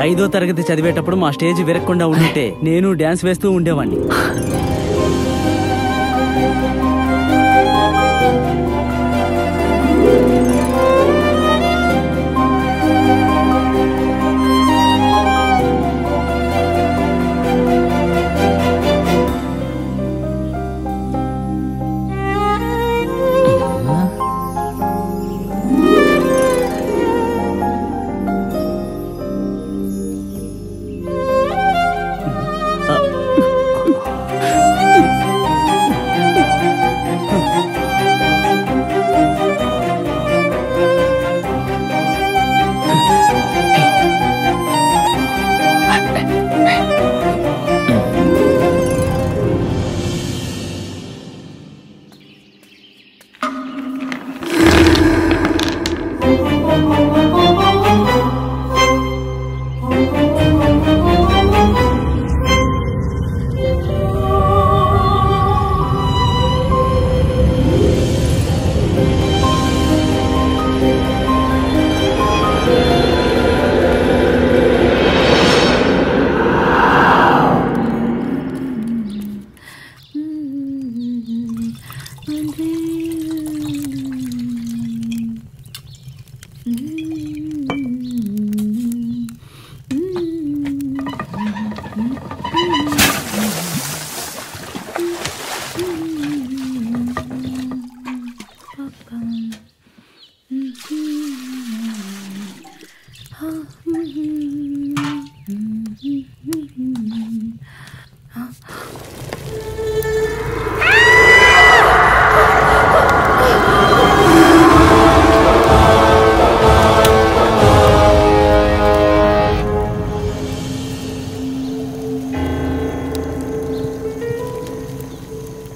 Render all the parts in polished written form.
ఐదో తరగతి చదివేటప్పుడు మా స్టేజ్ విరక్కుండా ఉంటే నేను డాన్స్ వేస్తూ ఉండేవాడిని.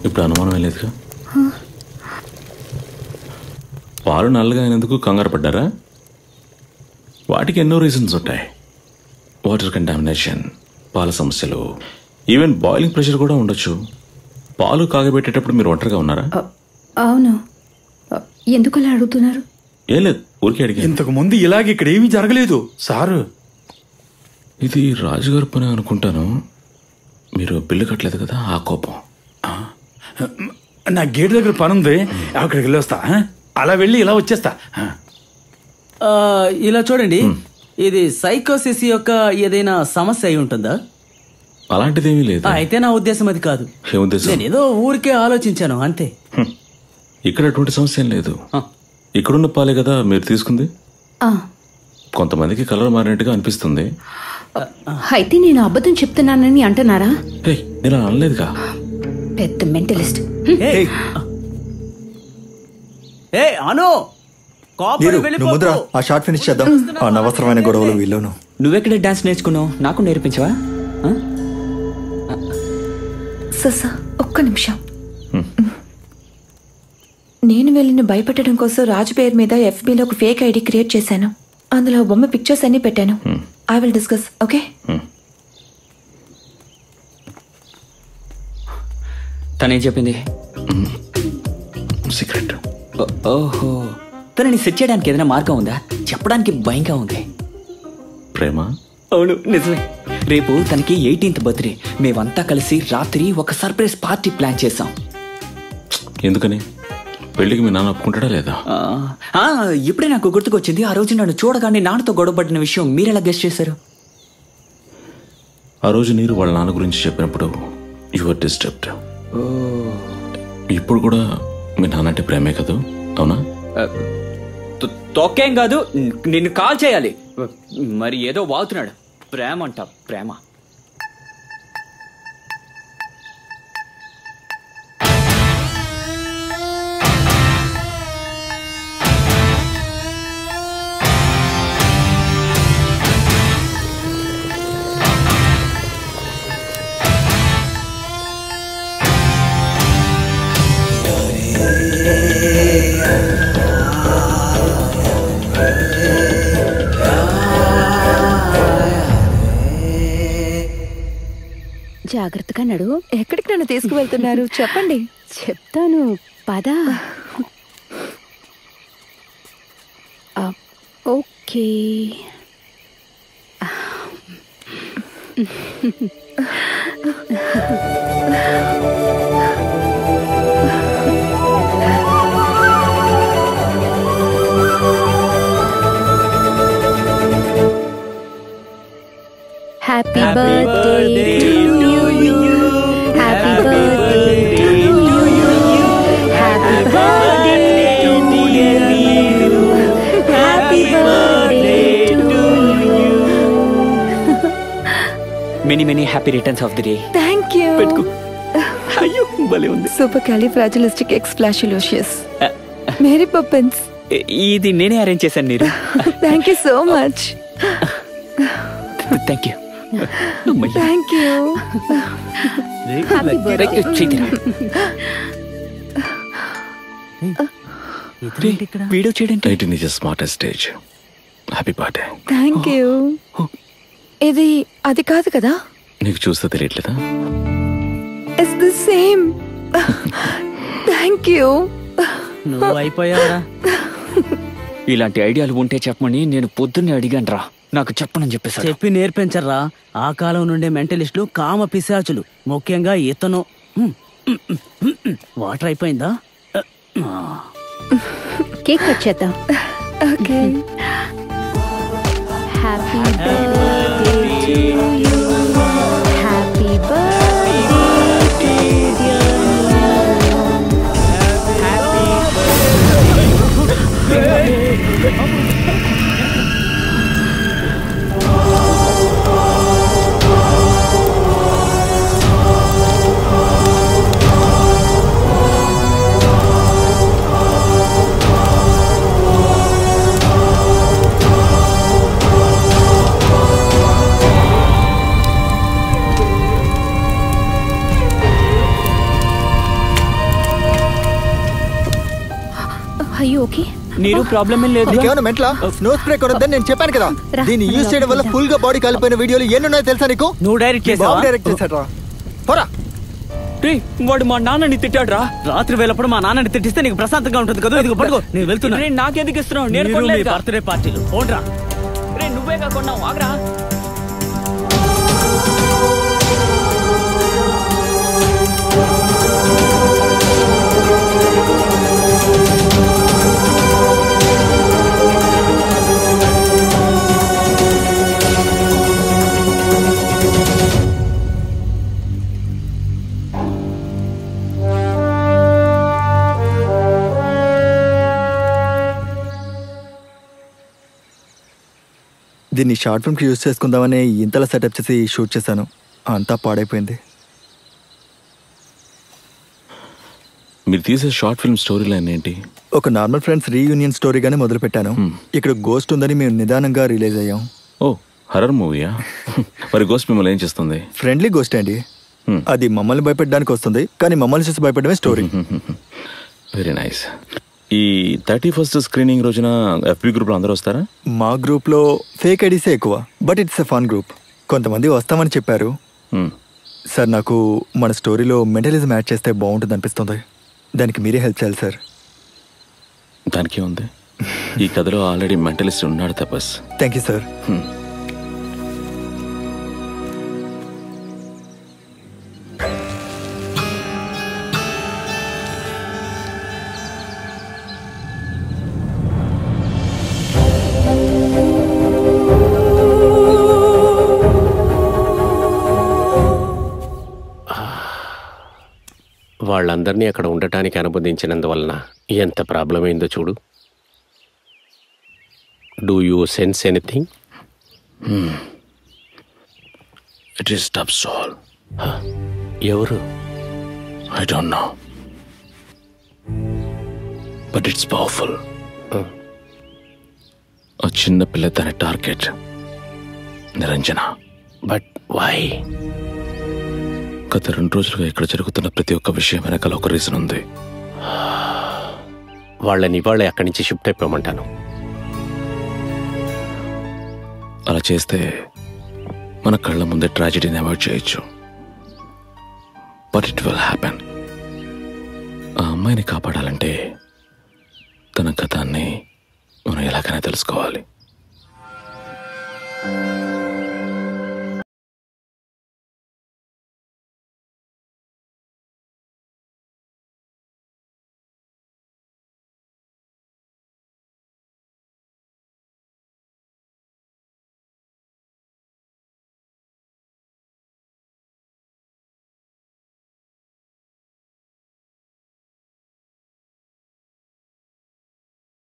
ఇప్పుడు అనుమానం లేదుగా. పాలు నల్లగా అయినందుకు కంగారు పడ్డారా? వాటికి ఎన్నో రీజన్స్ ఉంటాయి. వాటర్ కంటామినేషన్, పాల సమస్యలు, ఈవెన్ బాయిలింగ్ ప్రెషర్ కూడా ఉండొచ్చు. పాలు కాగబెట్టేటప్పుడు మీరు ఒంటరిగా ఉన్నారా? అవును. ఎందుకు అలా అడుగుతున్నారు? ఏం లేదు, ఊరికే అడిగి. ఇంతకు ముందు ఇలాగ ఇక్కడ ఏమీ జరగలేదు సారు. ఇది రాజుగారి పని అనుకుంటాను. మీరు బిల్లు కట్టలేదు కదా, ఆ కోపం. నా గేట్ దగ్గర పని ఉంది, అక్కడికి వెళ్ళొస్తా. అలా వెళ్ళి ఇలా వచ్చేస్తా. ఇలా చూడండి, ఇది సైకోసిస్ యొక్క ఏదైనా సమస్య అయి ఉంటుందా? అలాంటిదేమీ లేదు. అయితే నా ఉద్దేశం అది కాదు. నేను ఏదో ఊరికే ఆలోచించాను అంతే. ఇక్కడ అటువంటి సమస్య ఏం లేదు. ఇక్కడున్న పాలే కదా మీరు తీసుకుంది. కొంతమందికి కలర్ మారినట్టుగా అనిపిస్తుంది. అయితే నేను అబద్ధం చెప్తున్నానని అంటున్నారా? నేను అనలేదుగా. పెద్ద మెంటలిస్ట్. ఆ షార్ట్ ఫినిష్ చేద్దాం. అనవసరమైన గొడవలు వీళ్ళను. నువ్వెక్కడ డాన్స్ నేర్చుకున్నావు? నాకు నేర్పించవా? ససా ఒక్క నిమిషం. నేను వెళ్ళిన భయపెట్టడం కోసం రాజు పేరు మీద FBలో ఒక ఫేక్ ఐడి క్రియేట్ చేశాను. అందులో బొమ్మ పిక్చర్స్ అన్ని పెట్టాను. I will discuss. ఓకే? తనేం చెప్పింది? సీక్రెట్. ఓహో, తనని సెట్ చేయడానికి ఏదైనా మార్గం ఉందా? చెప్పడానికి భయంగా ఉంది. ప్రేమ? అవును, నిజమే. రేపు తనకి 18th బర్త్డే. మేమంతా కలిసి రాత్రి ఒక సర్ప్రైజ్ పార్టీ ప్లాన్ చేశాం. ఎందుకని? పెళ్లికి మీ నాన్న ఒప్పుకుంటాడా లేదా? ఇప్పుడే నాకు గుర్తుకొచ్చింది. ఆ రోజు నన్ను చూడగానే నాన్నతో గొడవపడిన విషయం మీరెలా గెస్ట్ చేశారు? ఆ రోజు నీరు వాళ్ళ నాన్న గురించి చెప్పినప్పుడు యువర్ డిస్టర్బ్డ్. ఇప్పుడు కూడా మీ నాన్న అంటే ప్రేమే కదా? అవునా? తొక్కేం కాదు, నిన్ను కాల్ చేయాలి. మరి ఏదో వాగుతున్నాడు. ప్రేమ అంట, ప్రేమ. జాగ్రత్తగా నడు. ఎక్కడికి నన్ను తీసుకువెళ్తున్నారు చెప్పండి. చెప్తాను పద. Okay. Happy birthday to you. Happy birthday to you. Happy birthday to you. Happy birthday to you. Many many happy returns of the day. Thank you. అయ్యో భలే ఉంది. సూపర్ క్యాలిఫ్రాజిలిస్టిక్ ఎక్స్ప్లాషిలోషియస్. మేరీ పప్పిన్స్. ఇది నేనే అరేంజ్ చేశాను నీరు. Thank you so much. Thank you. Thank you. Happy birthday. Video చేయడానికి Lighting is a smartest stage. Happy birthday. Thank you. ఇది అది కాదు కదా? నీకు చూస్తే తెలియట్లేదా? It's the same. Thank you. నువ్వు అయిపోయావరా. ఇలాంటి ఐడియాలు ఉంటే చెప్పమని నేను పొద్దున్నే అడిగాను రా. నాకు చెప్పనని చెప్పేసాడు. చెప్పి నేర్పించర్రా. ఆ కాలం నుండే మెంటలిస్టులు కామ పిశాచులు. ముఖ్యంగా ఇతను. వాటర్ అయిపోయిందా? కేక్ కట్ చేద్దాం. Okay. Happy birthday to you. Happy birthday dear. అయ్యో ఓకే. నీరు ప్రాబ్లం ఏం లేదు. నీకేమైనా మెంట్లా? స్నో స్ప్రే కొనొద్దని నేను చెప్పాను కదా. దీన్ని యూజ్ చేయడం వల్ల ఫుల్ గా బాడీ కాలిపోయిన వీడియోలు ఎన్నున్నాయో తెలుసా నీకు? నువ్వు డైరెక్ట్ బాబు చేసావా? డైరెక్ట్ చేశాడ్రా. పోరా. వాడు మా నాన్నని తిట్టాడు రా. రాత్రి వేళప్పుడు మా నాన్నని తిట్టిస్తే నీకు ప్రశాంతంగా ఉంటుంది కదా. ఇదిగో పడుకో. నేను వెళ్తున్నా. నాకెందుకు ఇస్తున్నావు? నేను మీరు మీ కొనలేదుగా. బర్త్డే పార్టీలు ఓడ్రా. నువ్వే కాకుండా ఆగరా. దీన్ని షార్ట్ ఫిల్మ్కి యూజ్ చేసుకుందామని ఇంతలా సెటప్ చేసి షూట్ చేశాను. అంతా పాడైపోయింది. మీరు తీసే షార్ట్ ఫిల్మ్ స్టోరీ లైన్ ఏంటి? ఒక నార్మల్ ఫ్రెండ్స్ రీయూనియన్ స్టోరీగానే మొదలు పెట్టాను. ఇక్కడ గోస్ట్ ఉందని మేము నిదానంగా రిలీజ్ అయ్యాం. ఓ హర్రర్ మూవీయా? మరి గోస్ట్ మిమ్మల్ని ఏం చేస్తుంది? ఫ్రెండ్లీ గోస్ట్ అండి. అది మమ్మల్ని భయపెట్టడానికి వస్తుంది, కానీ మమ్మల్ని చూసి భయపెట్టడమే స్టోరీ. Very nice. ఈ 31st స్క్రీనింగ్ రోజున ఎఫ్బి గ్రూప్ లో అందరూ వస్తారా? మా గ్రూప్ లో ఫేక్ ఐడీసే ఎక్కువ, but it's a fun group. కొంతమంది వస్తామని చెప్పారు. సార్ నాకు మన స్టోరీలో మెంటలిజం యాడ్ చేస్తే బాగుంటుంది అనిపిస్తుంది. దానికి మీరే హెల్ప్ చేయాలి సార్. దానికే ఉంది. ఈ కథలో ఆల్రెడీ మెంటలిస్ట్ ఉన్నాడు తపస్. Thank you sir. వాళ్ళందరినీ అక్కడ ఉండటానికి అనుమతించినందువలన ఎంత ప్రాబ్లం అయిందో చూడు. Do you sense anything? It is tough soul. ఎవరు? I don't know, but it's powerful. ఆ చిన్న పిల్ల తన టార్గెట్ నిరంజన. But why? గత 2 రోజులుగా ఇక్కడ జరుగుతున్న ప్రతి ఒక్క విషయం వెనకాల ఒక రీజన్ ఉంది. వాళ్ళని ఇవాళ అక్కడి నుంచి షిఫ్ట్ అయిపోమంటాను. అలా చేస్తే మన కళ్ళ ముందే ట్రాజెడీని అవాయిడ్ చేయొచ్చు. But it will happen. ఆ అమ్మాయిని కాపాడాలంటే తన గతాన్ని మనం ఎలాగైనా తెలుసుకోవాలి.